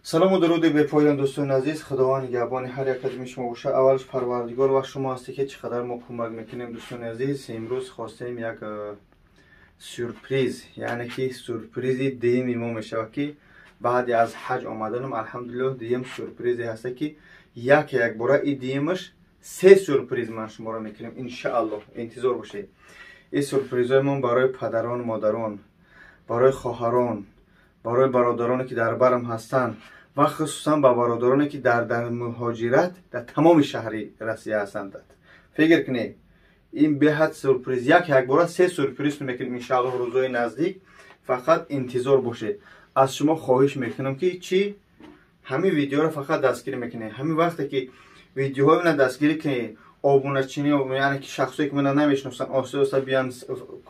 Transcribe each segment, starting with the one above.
سلام و درود به پایان دوستان عزیز. خداوند نگهبان هر یک از شما باشه. اولش پروردگار و شما هستی که چقدر ما کمک میکنیم دوستان عزیز. امروز خواستیم یک سورپریز، یعنی که سورپریز دیم ما میشه که بعد از حج آمدنم الحمدلله دیم سورپریزی هست که یک باره این دیمش سه سورپریز من شما را میکنیم ان شاء الله. انتظار باشید. این سورپریزهای ما برای پدران، مادران، برای خواهران، برای برادرانی که در برم هستند و خصوصا با برادرانی که در مهاجرت در تمام شهری روسیه هستند. فکر کنید این به حد سورپریز یک بار سه سورپریز میکنیم ان شاء الله روزهای نزدیک. فقط انتظار باشه. از شما خواهش میکنم که چی همین ویدیو رو فقط دستگیری میکنید. همین وقتی که ویدیوهای من دستگیری کنید آبونه چینی و یعنی که شخصی که من نمیشناسن آسیا بیان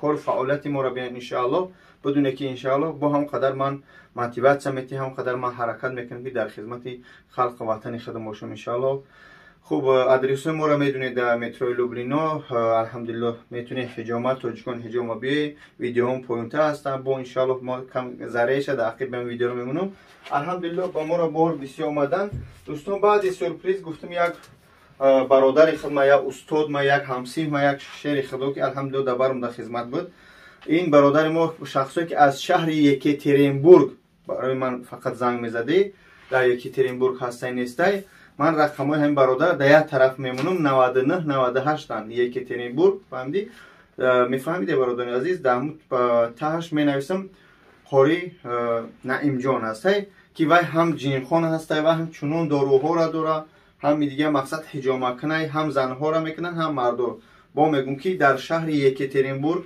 کار فعالیت ما رو بیان ان شاء الله، بدونه که ان شاء الله با هم قدر من موتیواسیون میتی، هم قدر من حرکت میکنم که در خدمت خلق وطن خودم باشم ان شاء الله. خوب ادرس ما رو میدونید در مترو لوبلینا الحمدلله. میتونید حجامت توجکن حجام بی ویدیو هم پوینت هستن با ان شاء الله ما کم ذرهش در اخیر به ویدیو رو میمونم. الحمدلله با ما رو بار بسیار اومدن دوستان. بعد سورپریز گفتم یک برادر خود ما، یک استاد ما، یک همسین ما، یک شهر خدا که الحمدلله در برم در خدمت بود. این برادر ما شخصی که از شهر یکاترینبورگ برای من فقط زنگ میزده در یکاترینبورگ هسته نیسته. من رقمای همین برادر در یک طرف میمونم 99 98 تن یکاترینبورگ. فهمیدی؟ میفهمیده برادر عزیز؟ در تهش می نویسم قاری نعیم جان هسته که وای هم جینخان هسته و هم چنون داروها را داره، هم دیگه مقصد حجامت کنه، هم زنها را میکنن هم مردو. با میگم که در شهر یکاترینبورگ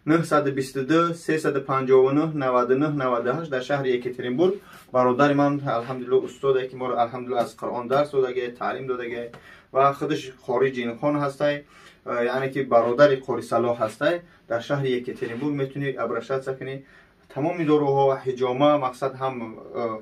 922 359 99 98 در شهر یکاترینبورگ برادر من الحمدلله استاده که ما رو الحمدلله از قرآن درس داده، تعلیم داده و خودش قاری جینخان هسته، یعنی که برادر قاری صلاح هسته. در شهر یکاترینبورگ میتونید ابرشت کنید. تمام داروها و حجامه مقصد هم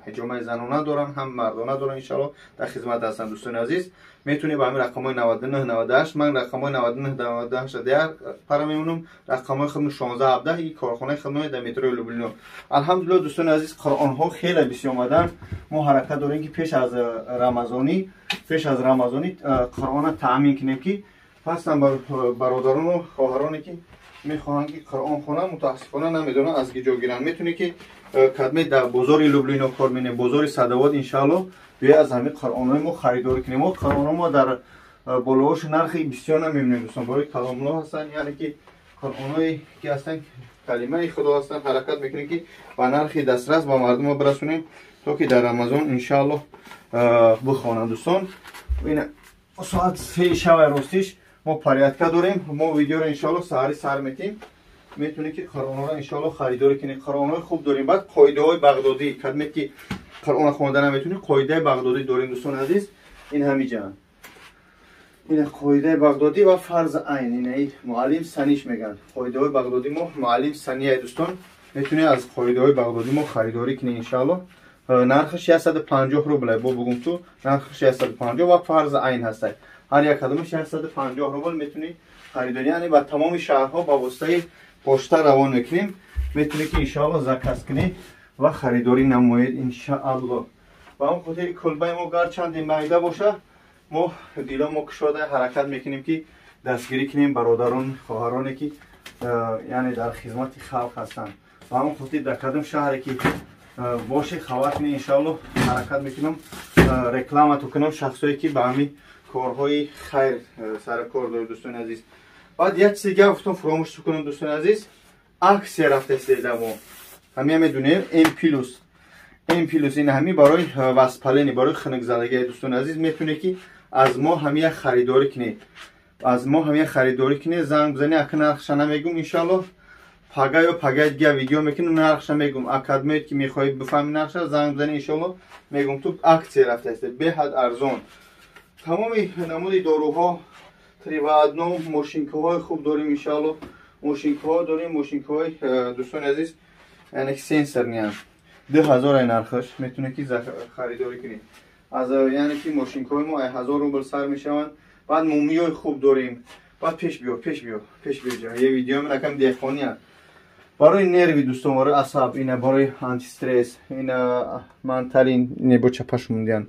حجامه زنانه دارن هم مردانه دارن ان شاء الله در خدمت هستن دوستان عزیز. میتونید با همین رقمای 99 98 من رقمای 99 98 دیگر پر میمونم. رقمای خدمت 16 17 این کارخانه خدمت در مترو لوبلینا. الحمدلله دوستان عزیز قرآن ها خیلی بسیار اومدن. ما حرکت داریم که پیش از رمضانی قرآن تامین کنیم که هستن برادران و خواهرانی که میخواهند که قرآن خونه متاسفانه نمیدونن از کجا گیرن. میتونه که کدمه در بازار لوبلینا کار مینه، بازار صدوات ان شاء الله بیا از همین قرآنای ما خریداری کنیم. ما قرآن ما در بالاش نرخی بسیار نمیبینیم دوستان. برای کلام الله هستن، یعنی که قرآنایی که هستن کلمه خدا هستن. حرکت میکنیم که با نرخی دسترس با مردم برسونیم تا که در رمضان ان شاء الله بخوانند دوستان. این ساعت 3 شب راستیش ما پریاتکا داریم. ما ویدیو رو ان شاء الله سر میتیم. میتونه که قرآن رو ان شاء الله خریداری کنید. قرآن های خوب داریم. بعد قاعده های بغدادی کدمه که قرآن خواندن نمیتونید قاعده بغدادی داریم دوستان عزیز. این همیجا این قاعده بغدادی و فرض عین این معلم سنیش میگن. قاعده های بغدادی ما معلم سنیه دوستان. میتونید از قاعده های بغدادی ما خریداری کنید ان شاء الله. نرخش 650 روبل با بگم تو نرخش 650 و فرض عین هسته. هر یک کدومش 650 روبل میتونی خریداری، یعنی با تمام شهرها با واسطه پشت روان میکنیم. میتونی که ان شاء الله زکات کنی و خریداری نمایید ان شاء الله. و اون خاطر کلبه ما گرچند میده باشه ما دیلا ما کشاده حرکت میکنیم که دستگیری کنیم برادران خواهرانی که یعنی در خدمت خلق هستن. و اون خاطر در کدام شهری که باشه خواتین ان شاء الله حرکت میکنم رکلام تو کنم شخصایی که به همین کارهای خیر سر کار داره دوستان عزیز. بعد یک چیز دیگه گفتم فراموش کنم دوستان عزیز، عکس رفته سیده ما همه میدونیم ام پلوس این همین برای وسپلینی برای خنک زدگی دوستان عزیز. میتونه که از ما همه خریداری کنید. زنگ بزنی اکن نرخش نمیگم ان شاء الله پگای دیگه ویدیو میکنم نرخش میگم. اکادمیت که میخوای بفهمی نرخش زنگ بزنی ان شاء الله میگم تو عکس رفته است به حد ارزان. تمام نمود داروها تریوادنو ماشینکوهای خوب داریم ان شاء الله. ماشینکوها داریم. ماشینکوهای دوستان عزیز یعنی سنسور نیست 2000 نرخش میتونه که خریداری کنید. از یعنی که ماشینکوهای ما 1000 روبل سر میشوند. بعد مومیای خوب داریم. بعد پیش بیا یه ویدیو من رقم دهخانی است. برای نروی دوستان، برای عصب، اینا برای آنتی استرس، اینا مانتالین، اینا با چپش موندن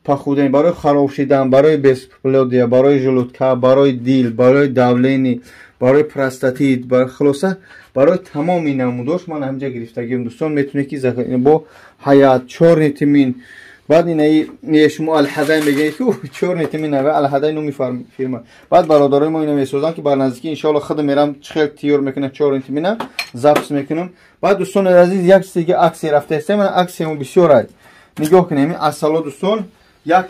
پخودن، برای خراب شدن، برای بسپلودیا، برای ژلودکا، برای دیل، برای داولینی، برای پروستاتیت، برای خلاصه برای تمام این نموداش من همینجا گرفتگیم دوستان. میتونه که با حیات 4 ویتامین، بعد این شما الحدین بگید که 4 ویتامین و الحدین میفرم فیلم. بعد برادرای ما اینو میسازن که بر نزدیکی ان شاء الله خود میرم خیلی تیور میکنه 4 ویتامین ضبط میکنم. بعد دوستان عزیز یک چیزی که عکس رفته است، من عکسمو بسیار نگاه کنیم. اصلا دوستان 1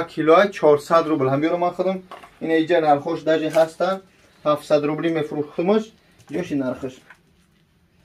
کیلو 400 روبل هم بیارم من خودم. این اینجا نرخش داجی هستن 700 روبلی میفروختمش. جوش نرخش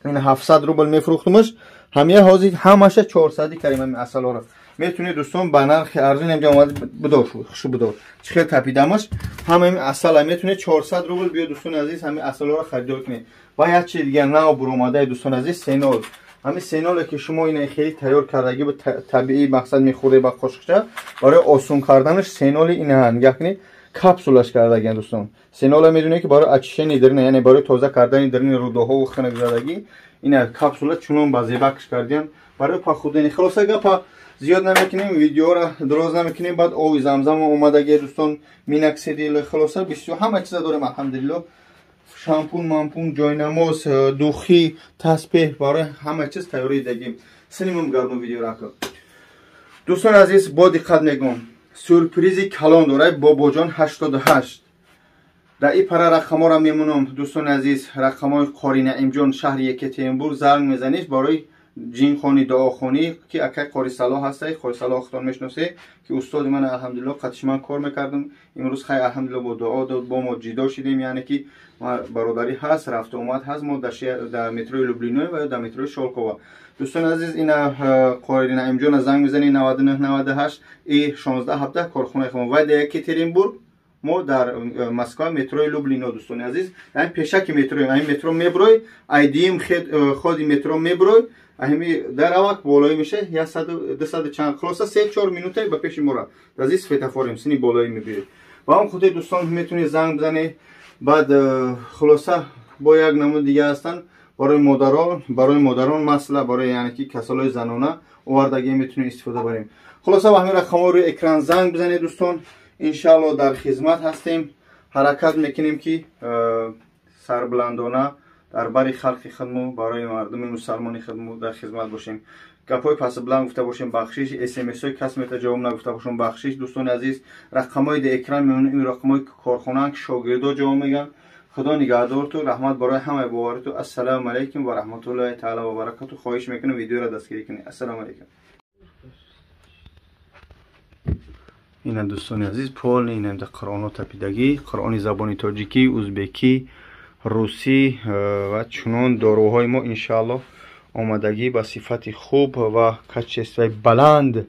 این 700 روبل میفروختمش. همه حاضر همشه 400 کریم همین اصلا رو میتونید دوستان با نرخ ارزون اینجا اومد بدار شو بدار چخه تپیدمش همین اصلا میتونه 400 روبل بیا دوستان عزیز همین اصلا رو خرید کنید. و یک چیز دیگه نه بروماده دوستان عزیز سینول، همین سینول که شما این خیلی تیار کردگی به طبیعی مقصد میخوره با خشکشه برای آسون کردنش سینول این هن یعنی کپسولش کردگی دوستان. سینول میدونه که برای اچشن درنه یعنی برای تازه کردن درن رودها و خنک زدگی این کپسوله چونون بازی بکش کردیم برای پخودن. خلاصه گپ زیاد نمیکنیم، ویدیو را دراز نمیکنیم. بعد او زمزم اومدگی دوستان مینکسیدیل خلاصه بسیار همه چیز داریم الحمدلله. شامپون، مامپون، جاینماز، دوخی، تسبیح برای همه چیز تیاری دادیم. سنیم گردم ویدیو را کن دوستان عزیز. با دقت میگم سورپرایز کلان داره باباجان 88 در این پر رقم را میمونم دوستان عزیز. رقم های قاری نعیم جان شهر یکتریمبورگ زنگ میزنید برای جین خانی دعا خانی که اکه قاری صلاح هسته. قاری صلاح اختان میشناسه که استاد من الحمدلله قدش من کار میکردم. امروز خیلی الحمدلله با دعا داد با ما جدا شدیم، یعنی که برادری هست رفت اومد هست. ما در مترو لوبلینو و در مترو شالکووا دوستان عزیز. این قاری نعیم جان زنگ میزنید 99 98 ای 16 17 کارخونه خما و در یکتریمبورگ ما در مسکو مترو لوبلینو دوستان عزیز. این پیشک مترو این مترو میبروی ایدیم خود مترو میبروی همین در وقت بالایی میشه 100 200 چند خلاصه 3 4 مینوته به پیش ما عزیز فتافوریم سنی بالایی میبرید و هم خود دوستان میتونید زنگ بزنید. بعد خلاصه با یک نمود دیگه هستن برای مادران مسئله برای یعنی که کسالای زنانه آوردگی میتونید استفاده بریم. خلاصه با همین رقم ها روی اکران زنگ بزنید دوستان. انشالله در خدمت هستیم. حرکت میکنیم که سربلندانه در بری خلق خدمو برای مردم مسلمانی خدمو در خدمت باشیم. گپای پس بلند گفته باشیم بخشش، اس ام اس های کس میته جواب نگفته باشیم بخشش. دوستان عزیز رقمای در اکران میمونه این رقمای کارخونه که شاگردا جواب میگن. خدا نگهدار تو، رحمت برای همه باور تو. السلام علیکم و رحمت الله تعالی و برکاته. خواهش میکنم ویدیو را دستگیری کنید. السلام علیکم. این دوستان عزیز پول این در قرآن تپیدگی، قرآن زبان تاجیکی، ازبکی، روسی و چنان داروهای ما انشاءالله آمدگی با صفت خوب و کچستوی بلند.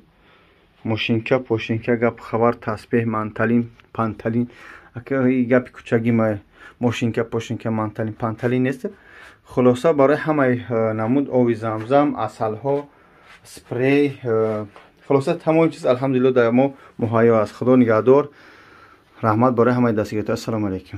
ماشینکه پاشینکه گپ خبر تسبیح منتالین پانتالین اگه گپ کوچگی ما ماشینکه پاشینکه منتالین پانتالین نیست. خلاصه برای همه نمود آب زمزم، عسل ها، اسپری، خلاصه تمام چیز الحمدلله در ما مهیا است. خدا نگهدار، رحمت برای همه دستگیرتان. السلام علیکم.